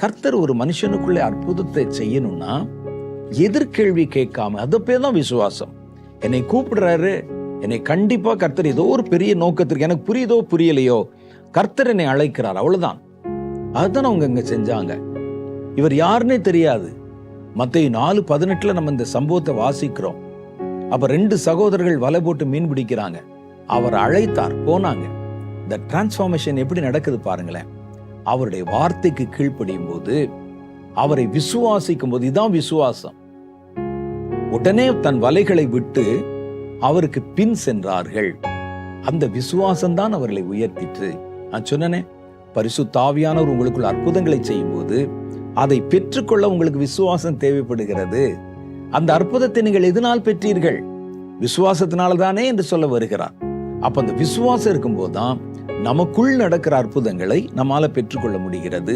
கர்த்தர் ஒரு மனுஷனுக்குள்ளே அற்புதத்தை செய்யணும்னா எதிர்கேள்வி கேட்காம, அது பேர் தான் விசுவாசம். என்னை கூப்பிடுறாரு, என்னை கண்டிப்பா கர்த்தர் ஏதோ ஒரு பெரிய நோக்கத்திற்கு, எனக்கு புரியுதோ புரியலையோ, கர்த்தர் என்னை அழைக்கிறார், அவ்வளவுதான். அதுதான் அவங்க இங்க செஞ்சாங்க. இவர் யாருன்னே தெரியாது. மத்தேயு 4:18 நம்ம இந்த சம்பவத்தை வாசிக்கிறோம். அப்ப 2 சகோதரர்கள் வலை போட்டு மீன் பிடிக்கிறாங்க. அவர் அழைத்தார், போனாங்க. இந்த டிரான்ஸ்பார்மேஷன் எப்படி நடக்குது பாருங்களேன். அவருடைய வார்த்தைக்கு கீழ்ப்படியும் போது, அவரை விசுவாசிக்கும் போது, இதான் விசுவாசம். உடனே தன் வலைகளை விட்டு அவருக்கு பின் சென்றார்கள். அந்த விசுவாசம் தான் அவர்களை உயர்த்திற்று. நான் சொன்னேனே, பரிசுத்த ஆவியானவர் உங்களுக்குள் அற்புதங்களை செய்யும் போது அதை பெற்றுக்கொள்ள உங்களுக்கு விசுவாசம் தேவைப்படுகிறது. அந்த அற்புதத்தை நீங்கள் எதனால் பெற்றீர்கள்? விசுவாசத்தினால்தானே என்று சொல்ல வருகிறார். அப்ப அந்த விசுவாசம் இருக்கும்போதுதான் நமக்குள் நடக்கிற அற்புதங்களை நம்மால பெற்றுக்கொள்ள முடிகிறது.